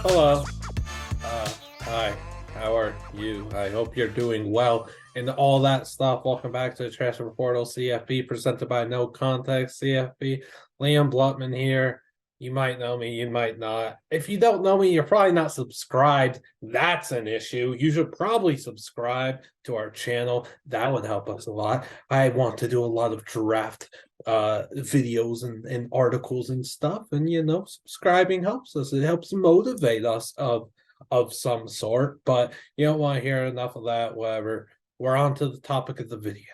Hello. Hi. How are you? I hope you're doing well and all that stuff. Welcome back to the Transfer Portal CFB presented by NoContextCFB. Liam Blutman here. You might know me, you might not. If you don't know me, you're probably not subscribed. That's an issue. You should probably subscribe to our channel. That would help us a lot. I want to do a lot of draft videos and articles and stuff, and subscribing helps us. It helps motivate us of some sort. But you don't want to hear enough of that. Whatever. We're on to the topic of the video.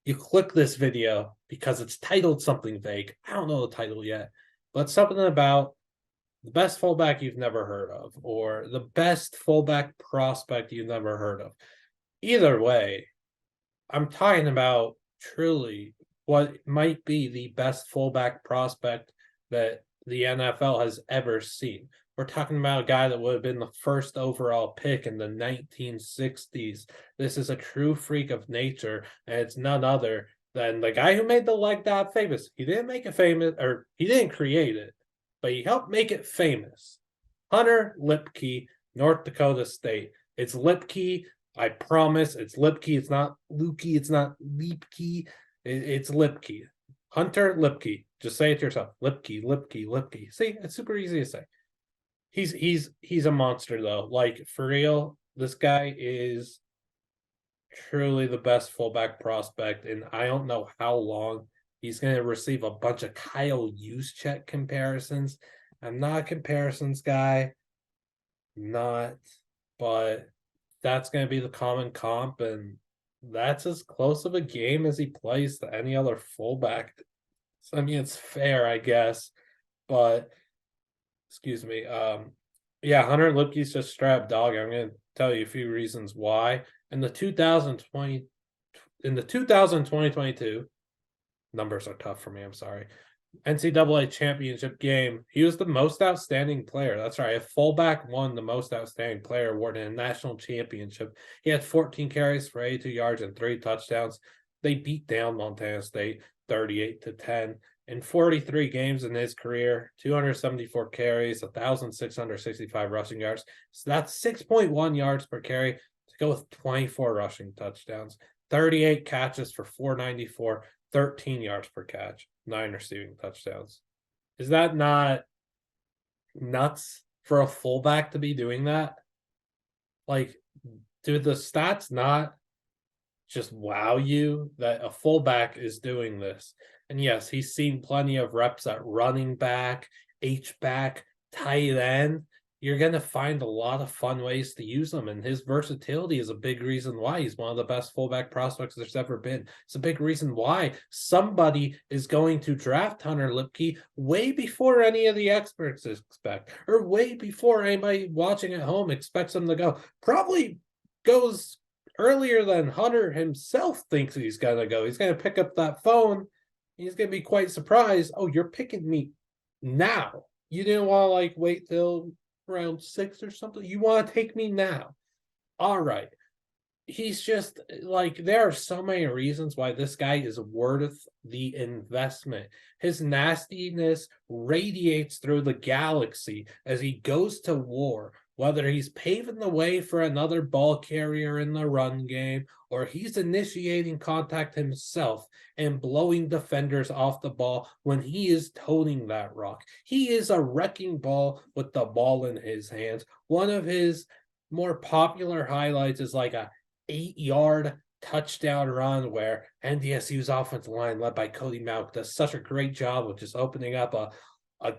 You click this video because it's titled something vague. I don't know the title yet, but something about the best fullback you've never heard of, or the best fullback prospect you've never heard of. Either way, I'm talking about truly what might be the best fullback prospect that the NFL has ever seen. We're talking about a guy that would have been the first overall pick in the 1960s. This is a true freak of nature, and it's none other than the guy who made the leg dive famous. He didn't make it famous, or he didn't create it, but he helped make it famous. Hunter Luepke, North Dakota State. It's Luepke. I promise it's Luepke. It's not Lukey. It's not Leapke. It's Luepke. Hunter Luepke. Just say it to yourself. Luepke, Luepke, Luepke. See, it's super easy to say. He's a monster though. Like for real, this guy is truly the best fullback prospect, and I don't know how long he's going to receive a bunch of Kyle Juszczyk comparisons. I'm not a comparisons guy, not, but that's going to be the common comp, and that's as close of a game as he plays to any other fullback. So, I mean, it's fair, I guess, but excuse me. Yeah, Hunter Luepke's just straight up dog. I'm going to tell you a few reasons why. In the 2022, numbers are tough for me. I'm sorry. NCAA championship game, he was the most outstanding player. That's right. A fullback won the most outstanding player award in a national championship. He had 14 carries for 82 yards and 3 touchdowns. They beat down Montana State 38-10. In 43 games in his career, 274 carries, 1,665 rushing yards. So that's 6.1 yards per carry to go with 24 rushing touchdowns, 38 catches for 494, 13 yards per catch, 9 receiving touchdowns. Is that not nuts for a fullback to be doing that? Like, do the stats not just wow you that a fullback is doing this? And yes, he's seen plenty of reps at running back, H-back, tight end. You're going to find a lot of fun ways to use him, and his versatility is a big reason why he's one of the best fullback prospects there's ever been. It's a big reason why somebody is going to draft Hunter Luepke way before any of the experts expect, or way before anybody watching at home expects him to go. Probably goes earlier than Hunter himself thinks he's going to go. He's going to pick up that phone. He's going to be quite surprised. Oh, you're picking me now. You didn't want to like wait till round 6 or something. You want to take me now. All right. He's just like, there are so many reasons why this guy is worth the investment. His nastiness radiates through the galaxy as he goes to war, whether he's paving the way for another ball carrier in the run game, or he's initiating contact himself and blowing defenders off the ball when he is toting that rock. He is a wrecking ball with the ball in his hands. One of his more popular highlights is like a 8-yard touchdown run where NDSU's offensive line led by Cody Malk does such a great job of just opening up a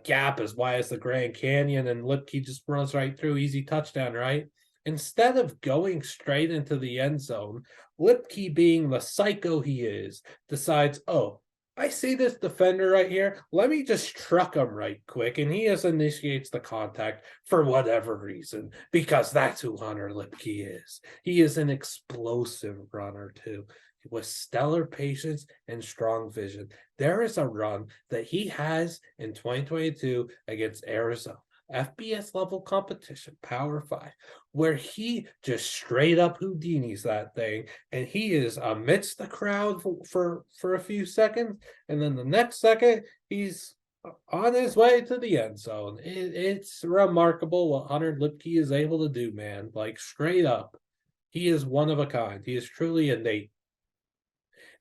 gap as wide as the Grand Canyon, and Luepke just runs right through, easy touchdown, right? Instead of going straight into the end zone, Luepke, being the psycho he is, decides, oh, I see this defender right here. Let me just truck him right quick. And he just initiates the contact for whatever reason, because that's who Hunter Luepke is. He is an explosive runner, too, with stellar patience and strong vision. There is a run that he has in 2022 against Arizona, FBS level competition, Power 5, where he just straight up Houdini's that thing, and he is amidst the crowd for a few seconds, and then the next second he's on his way to the end zone. It's remarkable what Hunter Luepke is able to do, man. Like, straight up, he is one of a kind. He is truly innate.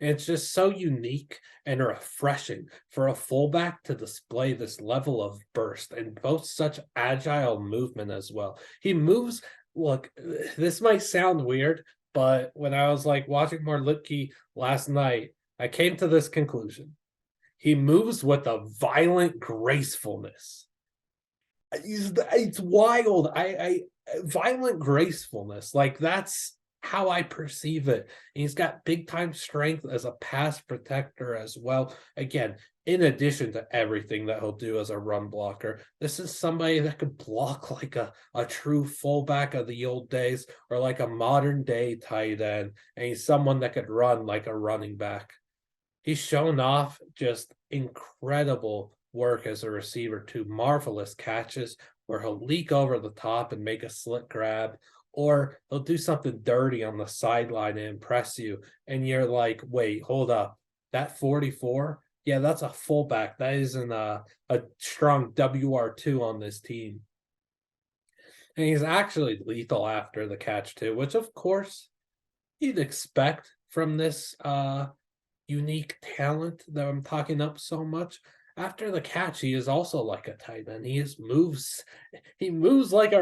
And it's just so unique and refreshing for a fullback to display this level of burst and both such agile movement as well. He moves. Look, this might sound weird, but when I was like watching more Luepke last night, I came to this conclusion. He moves with a violent gracefulness. It's wild. I violent gracefulness. Like, that's how I perceive it. And he's got big time strength as a pass protector as well. Again, in addition to everything that he'll do as a run blocker, this is somebody that could block like a true fullback of the old days or like a modern day tight end. And he's someone that could run like a running back. He's shown off just incredible work as a receiver, too. Marvelous catches where he'll leak over the top and make a slick grab, or he'll do something dirty on the sideline and impress you. And you're like, wait, hold up. That 44? Yeah, that's a fullback. That isn't a strong WR2 on this team. And he's actually lethal after the catch, too, which, of course, you'd expect from this unique talent that I'm talking up so much. After the catch, he is also like a tight end. He moves like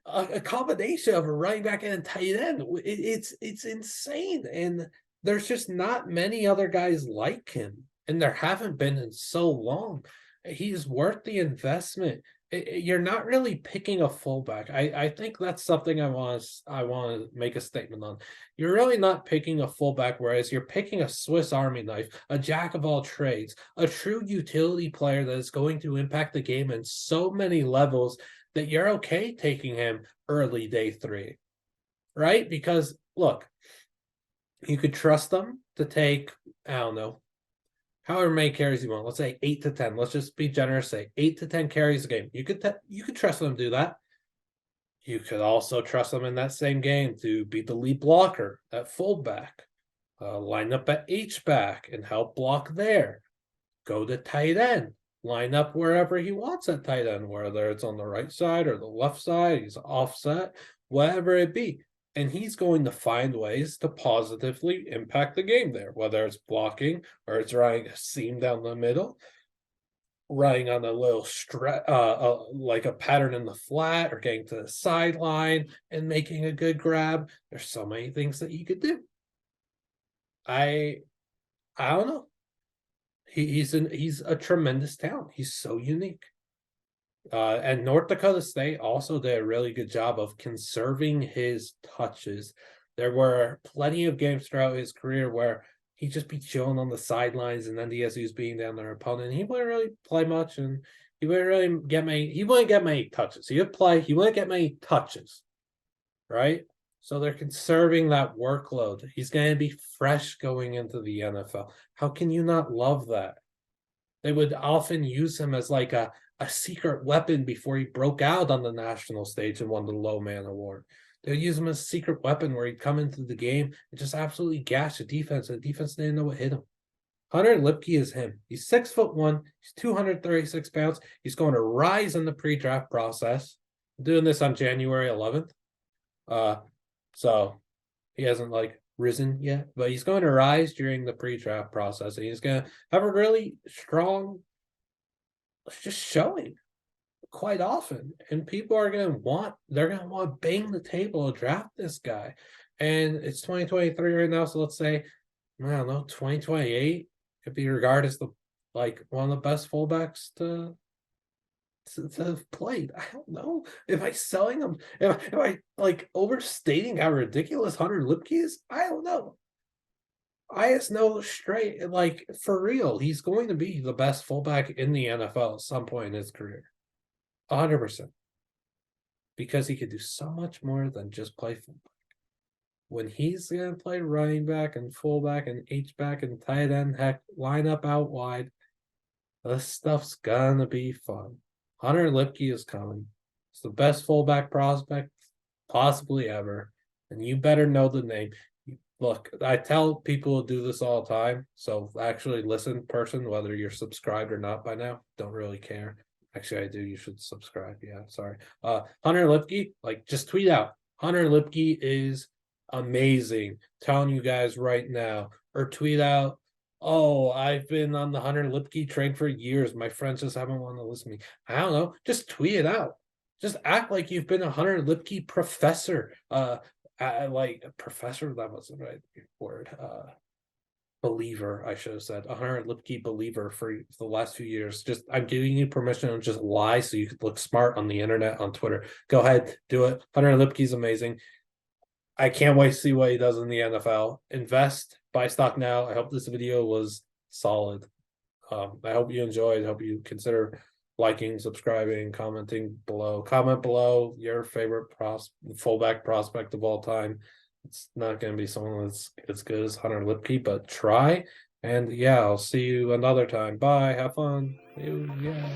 a combination of a running back and a tight end. It's insane. And there's just not many other guys like him. And there haven't been in so long. He's worth the investment. You're not really picking a fullback. I think that's something I want to make a statement on. You're really not picking a fullback, whereas you're picking a Swiss Army knife, a jack of all trades, a true utility player that is going to impact the game in so many levels that you're okay taking him early day 3, right? Because look, you could trust them to take, I don't know, however many carries you want. Let's say 8 to 10. Let's just be generous. Say 8 to 10 carries a game. You could trust them to do that. You could also trust them in that same game to be the lead blocker at fullback, line up at H-back and help block there. Go to tight end, line up wherever he wants at tight end, whether it's on the right side or the left side, he's offset, whatever it be. And he's going to find ways to positively impact the game there, whether it's blocking or it's running a seam down the middle, running on a little like a pattern in the flat, or getting to the sideline and making a good grab. There's so many things that you could do. I don't know. He's a tremendous talent. He's so unique. And North Dakota State also did a really good job of conserving his touches. There were plenty of games throughout his career where he'd just be chilling on the sidelines and NDSU's being down their opponent. He wouldn't really play much, and he wouldn't get many touches. He wouldn't get many touches, right? So they're conserving that workload. He's going to be fresh going into the NFL. How can you not love that? They would often use him as like a secret weapon before he broke out on the national stage and won the Low Man Award. They'd use him as a secret weapon where he'd come into the game and just absolutely gash the defense, and the defense didn't know what hit him. Hunter Luepke is him. He's 6'1", he's 236 pounds. He's going to rise in the pre-draft process. I'm doing this on January 11th. So he hasn't like risen yet, but he's going to rise during the pre-draft process, and he's going to have a really strong just showing quite often, and people are going to want bang the table to draft this guy. And it's 2023 right now, so let's say, I don't know, 2028 could be regarded as like one of the best fullbacks to have played. I don't know. Am I selling him? Am I like overstating how ridiculous Hunter Luepke is? I don't know. I just know straight, like, for real, he's going to be the best fullback in the NFL at some point in his career. 100%. Because he could do so much more than just play fullback. When he's going to play running back and fullback and H-back and tight end, heck, line up out wide, this stuff's going to be fun. Hunter Luepke is coming. It's the best fullback prospect possibly ever. And you better know the name. Look, I tell people to do this all the time. So actually listen, person, whether you're subscribed or not by now, don't really care. Actually, I do. You should subscribe. Yeah, sorry. Hunter Luepke, like just tweet out. Hunter Luepke is amazing. Telling you guys right now. Or tweet out, oh, I've been on the Hunter Luepke train for years. My friends just haven't wanted to listen to me. I don't know. Just tweet it out. Just act like you've been a Hunter Luepke professor. Like a professor, that wasn't the right word. Believer, I should have said. A Hunter Luepke believer for the last few years. Just I'm giving you permission to just lie so you could look smart on the internet, on Twitter. Go ahead, do it. Hunter Luepke's amazing. I can't wait to see what he does in the NFL. Invest, buy stock now. I hope this video was solid. I hope you enjoyed. I hope you consider liking, subscribing, commenting below. Comment below your favorite fullback prospect of all time. It's not going to be someone that's as good as Hunter Luepke, but try. And yeah, I'll see you another time. Bye. Have fun. Yeah.